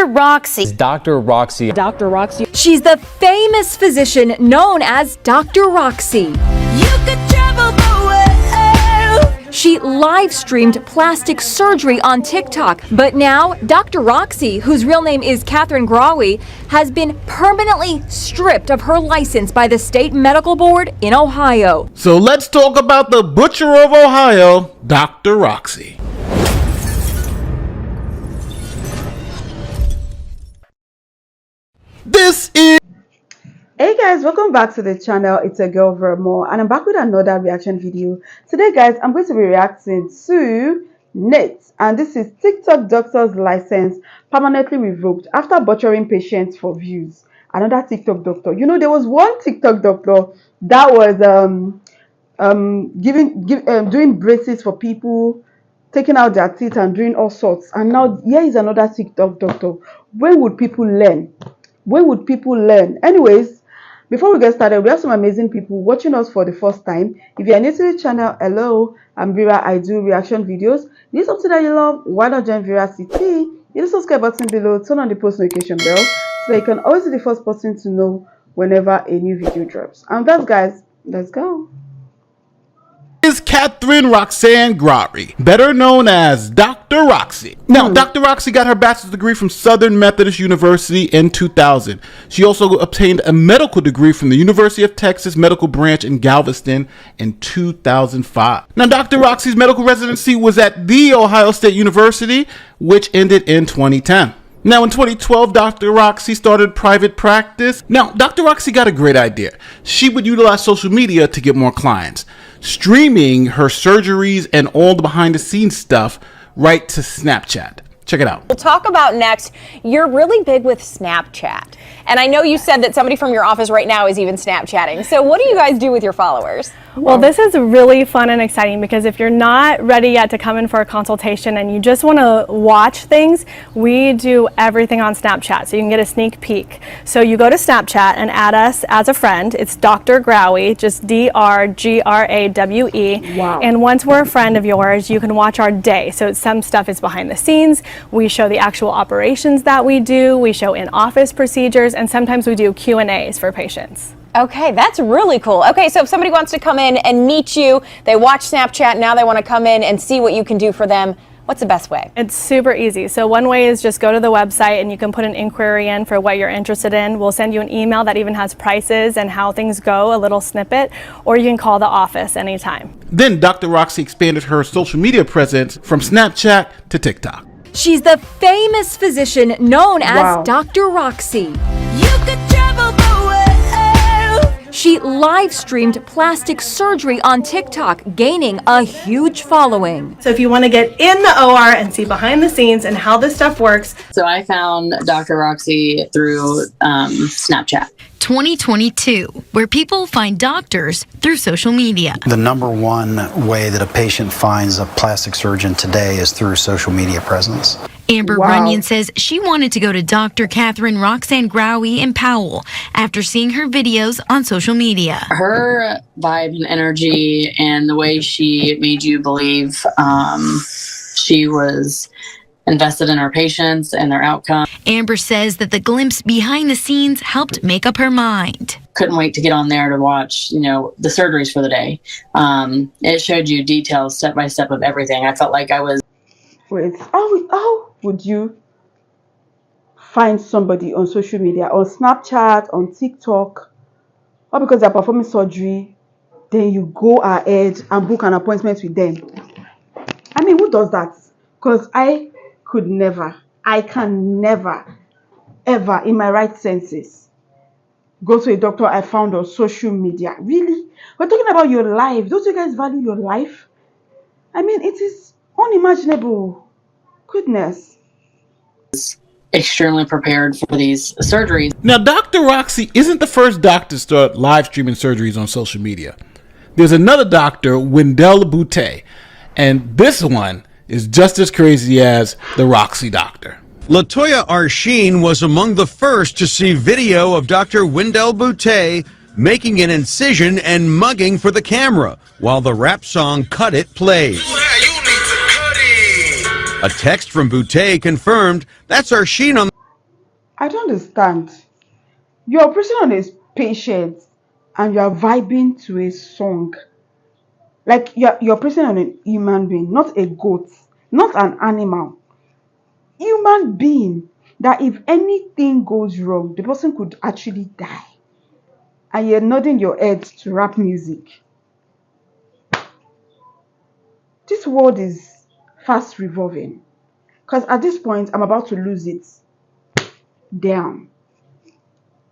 Roxy. Dr. Roxy. Dr. Roxy. She's the famous physician known as Dr. Roxy. You could travel the world. She live streamed plastic surgery on TikTok, but now Dr. Roxy, whose real name is Catherine Grawi, has been permanently stripped of her license by the state medical board in Ohio. So let's talk about the butcher of Ohio, Dr. Roxy. This is... Hey guys, welcome back to the channel. It's a girl Vermo, and I'm back with another reaction video. Today guys, I'm going to be reacting to Nate, and this is TikTok doctor's license permanently revoked after butchering patients for views. Another TikTok doctor. You know, there was one TikTok doctor that was doing braces for people, taking out their teeth and doing all sorts. And now here is another TikTok doctor. When would people learn? When would people learn? Anyways, before we get started, we have some amazing people watching us for the first time. If you are new to the channel, hello, I'm Vera. I do reaction videos. This is something that you love. Why not join Vera CT? Hit the subscribe button below, turn on the post notification bell so that you can always be the first person to know whenever a new video drops. And that's guys, let's go. Is Catherine Roxanne Grawi, better known as Dr. Roxy. Now, Dr. Roxy got her bachelor's degree from Southern Methodist University in 2000. She also obtained a medical degree from the University of Texas Medical Branch in Galveston in 2005. Now, Dr. Roxy's medical residency was at The Ohio State University, which ended in 2010. Now, in 2012, Dr. Roxy started private practice. Now, Dr. Roxy got a great idea. She would utilize social media to get more clients, streaming her surgeries and all the behind-the-scenes stuff right to Snapchat. Check it out. We'll talk about next, you're really big with Snapchat. And I know you said that somebody from your office right now is even Snapchatting. So what do you guys do with your followers? Well, this is really fun and exciting because if you're not ready yet to come in for a consultation and you just want to watch things, we do everything on Snapchat, so you can get a sneak peek. So you go to Snapchat and add us as a friend. It's Dr. Grawi, just DrGrawe. Wow. And once we're a friend of yours, you can watch our day. So some stuff is behind the scenes. We show the actual operations that we do. We show in-office procedures, and sometimes we do Q&As for patients. Okay, that's really cool. Okay, so if somebody wants to come in and meet you, they watch Snapchat, now they want to come in and see what you can do for them, what's the best way? It's super easy. So one way is just go to the website and you can put an inquiry in for what you're interested in. We'll send you an email that even has prices and how things go, a little snippet, or you can call the office anytime. Then Dr. Roxy expanded her social media presence from Snapchat to TikTok. She's the famous physician known as Wow. Dr. Roxy. You could travel the world. She live streamed plastic surgery on TikTok, gaining a huge following. So if you want to get in the OR and see behind the scenes and how this stuff works. So I found Dr. Roxy through Snapchat. 2022, where people find doctors through social media. The number one way that a patient finds a plastic surgeon today is through social media presence. Amber Wow. Runyon says she wanted to go to Dr. Catherine Roxanne Grawi in Powell after seeing her videos on social media. Her vibe and energy and the way she made you believe she was invested in her patients and their outcome. Amber says that the glimpse behind the scenes helped make up her mind. Couldn't wait to get on there to watch, you know, the surgeries for the day. It showed you details step by step of everything. I felt like I was... Wait, how would you find somebody on social media, on Snapchat, on TikTok, or because they're performing surgery, then you go ahead and book an appointment with them? I mean, who does that? Because I can never, ever, in my right senses, go to a doctor I found on social media. Really? We're talking about your life. Don't you guys value your life? I mean, it is unimaginable. Goodness. Extremely prepared for these surgeries. Now, Dr. Roxy isn't the first doctor to start live streaming surgeries on social media. There's another doctor, Wendell Boutte, and this one is just as crazy as the Roxy doctor. Latoya Arsheen was among the first to see video of Dr. Wendell Boutte making an incision and mugging for the camera while the rap song Cut It plays. A text from Boutte confirmed that's Arsheen on I don't understand. You're operating on a patient and you're vibing to a song. Like you're operating on a human being, not a goat, not an animal. Human being that if anything goes wrong, the person could actually die. And you're nodding your head to rap music. This world is fast revolving. Because at this point, I'm about to lose it. Damn.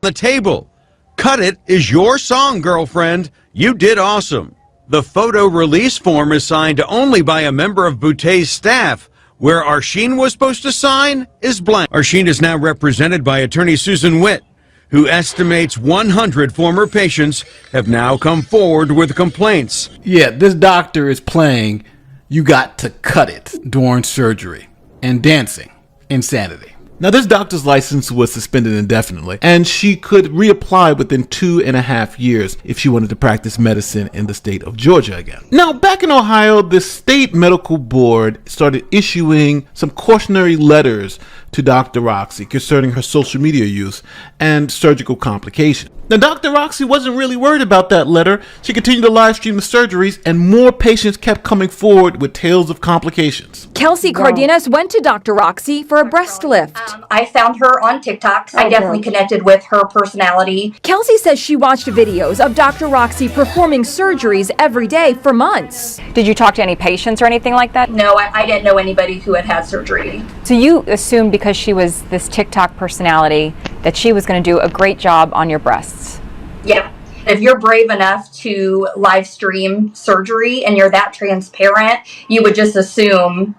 The table. Cut It is your song, girlfriend. You did awesome. The photo release form is signed only by a member of Boutet's staff. Where Arsheen was supposed to sign is blank. Arsheen is now represented by attorney Susan Witt, who estimates 100 former patients have now come forward with complaints. Yeah, this doctor is playing "You Got to Cut It" during surgery and dancing insanity. Now, this doctor's license was suspended indefinitely, and she could reapply within 2.5 years if she wanted to practice medicine in the state of Georgia again. Now, back in Ohio, the state medical board started issuing some cautionary letters to Dr. Roxy concerning her social media use and surgical complications. Now, Dr. Roxy wasn't really worried about that letter. She continued to live stream the surgeries, and more patients kept coming forward with tales of complications. Kelsey Cardenas went to Dr. Roxy for a breast lift. I found her on TikTok. I definitely connected with her personality. Kelsey says she watched videos of Dr. Roxy performing surgeries every day for months. Did you talk to any patients or anything like that? No, I didn't know anybody who had had surgery. So you assumed because she was this TikTok personality that she was going to do a great job on your breasts? Yeah. If you're brave enough to live stream surgery and you're that transparent, you would just assume,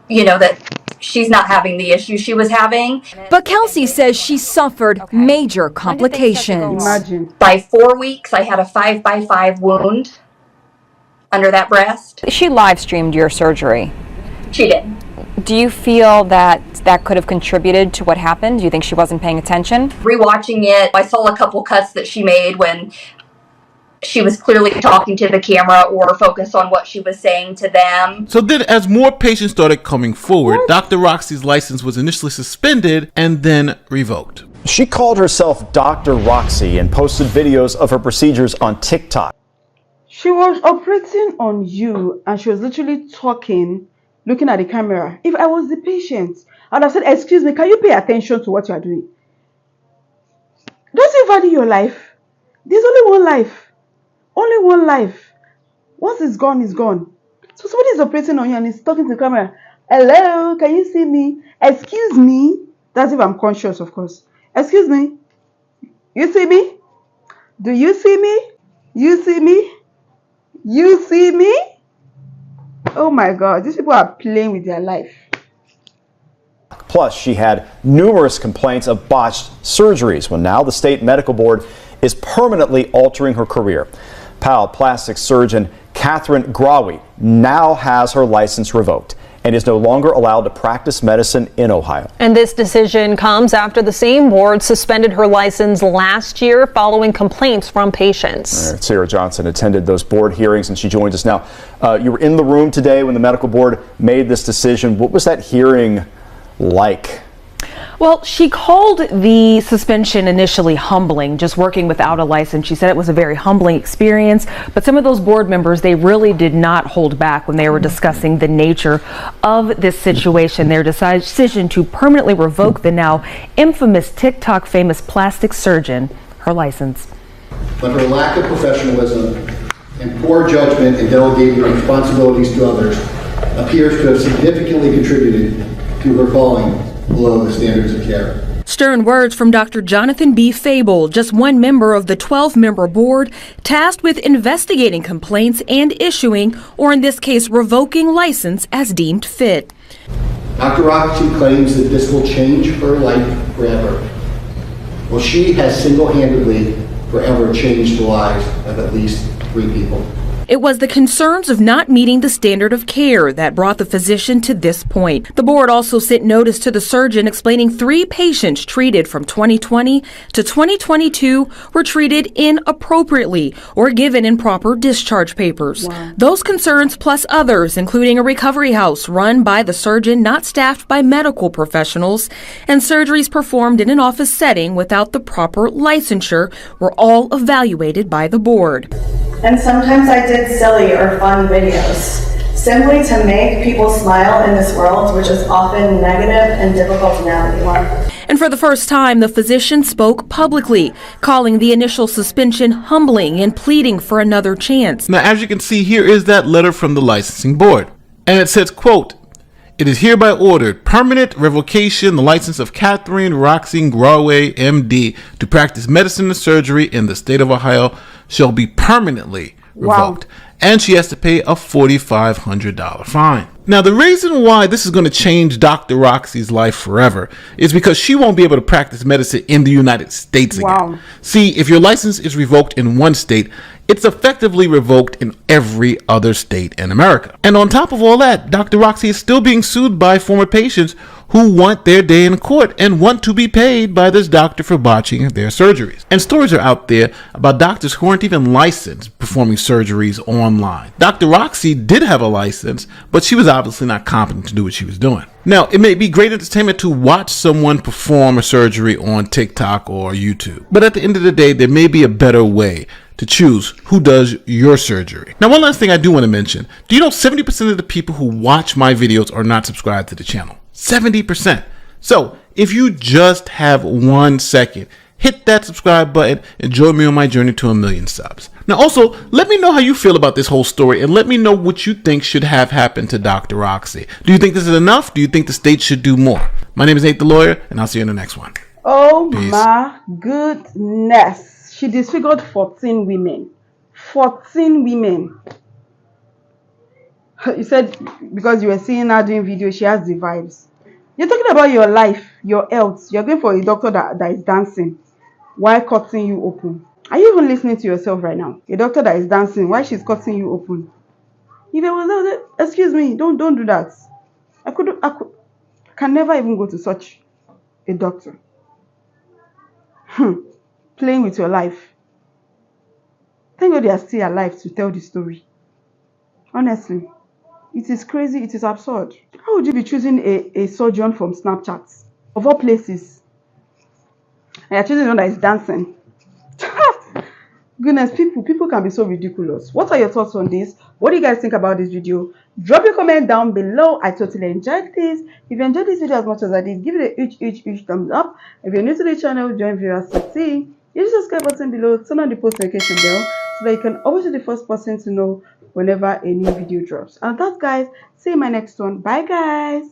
that she's not having the issue she was having. But Kelsey says she suffered major complications. Imagine. By 4 weeks, I had a 5x5 wound under that breast. She live streamed your surgery. She did. Do you feel that could have contributed to what happened? Do you think she wasn't paying attention? Rewatching it, I saw a couple cuts that she made when she was clearly talking to the camera or focused on what she was saying to them. So then, as more patients started coming forward, Dr. Roxy's license was initially suspended and then revoked. She called herself Dr. Roxy and posted videos of her procedures on TikTok. She was operating on you and she was literally talking, looking at the camera. If I was the patient, I'd have said, "Excuse me, can you pay attention to what you are doing? Don't you value your life? There's only one life. Only one life. Once it's gone, it's gone." So somebody is operating on you and is talking to the camera. "Hello, can you see me? Excuse me." That's if I'm conscious, of course. "Excuse me. You see me? Do you see me? You see me? You see me?" Oh my God, these people are playing with their life. Plus, she had numerous complaints of botched surgeries. Well, now the state medical board is permanently altering her career. Powell plastic surgeon Catherine Grawi now has her license revoked and is no longer allowed to practice medicine in Ohio. And this decision comes after the same board suspended her license last year following complaints from patients. Sarah Johnson attended those board hearings and she joins us now. You were in the room today when the medical board made this decision. What was that hearing like? Well, she called the suspension initially humbling, just working without a license. She said it was a very humbling experience, but some of those board members, they really did not hold back when they were discussing the nature of this situation. Their decision to permanently revoke the now infamous TikTok famous plastic surgeon her license. But her lack of professionalism and poor judgment in delegating responsibilities to others appears to have significantly contributed to her falling below the standards of care. Stern words from Dr. Jonathan B. Fable, just one member of the 12-member board tasked with investigating complaints and issuing, or in this case, revoking license as deemed fit. Dr. Roxy claims that this will change her life forever. Well, she has single-handedly forever changed the lives of at least 3 people. It was the concerns of not meeting the standard of care that brought the physician to this point. The board also sent notice to the surgeon explaining 3 patients treated from 2020 to 2022 were treated inappropriately or given improper discharge papers. Wow. Those concerns plus others, including a recovery house run by the surgeon not staffed by medical professionals, and surgeries performed in an office setting without the proper licensure, were all evaluated by the board. And sometimes I did silly or fun videos, simply to make people smile in this world, which is often negative and difficult to navigate. And for the first time, the physician spoke publicly, calling the initial suspension humbling and pleading for another chance. Now, as you can see, here is that letter from the licensing board. And it says, quote, "It is hereby ordered permanent revocation the license of Catherine Roxy Graway, MD, to practice medicine and surgery in the state of Ohio shall be permanently revoked." Wow. And she has to pay a $4,500 fine. Now, the reason why this is going to change Dr. Roxy's life forever is because she won't be able to practice medicine in the United States again. Wow. See, if your license is revoked in one state, it's effectively revoked in every other state in America. And on top of all that, Dr. Roxy is still being sued by former patients who want their day in court and want to be paid by this doctor for botching their surgeries. And stories are out there about doctors who aren't even licensed performing surgeries online. Dr. Roxy did have a license, but she was obviously not competent to do what she was doing. Now, it may be great entertainment to watch someone perform a surgery on TikTok or YouTube, but at the end of the day, there may be a better way to choose who does your surgery. Now, one last thing I do want to mention. Do you know 70% of the people who watch my videos are not subscribed to the channel? 70%. So if you just have 1 second, hit that subscribe button and join me on my journey to 1 million subs. Now, also, let me know how you feel about this whole story and let me know what you think should have happened to Dr. Roxy. Do you think this is enough? Do you think the state should do more? My name is Nate the Lawyer, and I'll see you in the next one. Oh Peace. my goodness. She disfigured 14 women. 14 women. You said because you were seeing her doing videos, she has the vibes. You're talking about your life, your health. You're going for a doctor that is dancing while cutting you open. Are you even listening to yourself right now? A doctor that is dancing while she's cutting you open. If it was that, excuse me, don't do that. I can never even go to such a doctor. Playing with your life. Thank God they are still alive to tell the story. Honestly, it is crazy, it is absurd. How would you be choosing a surgeon from Snapchat? Of all places. And you're choosing one that is dancing. Goodness, people can be so ridiculous. What are your thoughts on this? What do you guys think about this video? Drop your comment down below. I totally enjoyed this. If you enjoyed this video as much as I did, give it a huge thumbs up. If you're new to the channel, join viewers to see. Use the subscribe button below, turn on the post notification bell so that you can always be the first person to know whenever a new video drops. And that's, guys, see you in my next one. Bye, guys.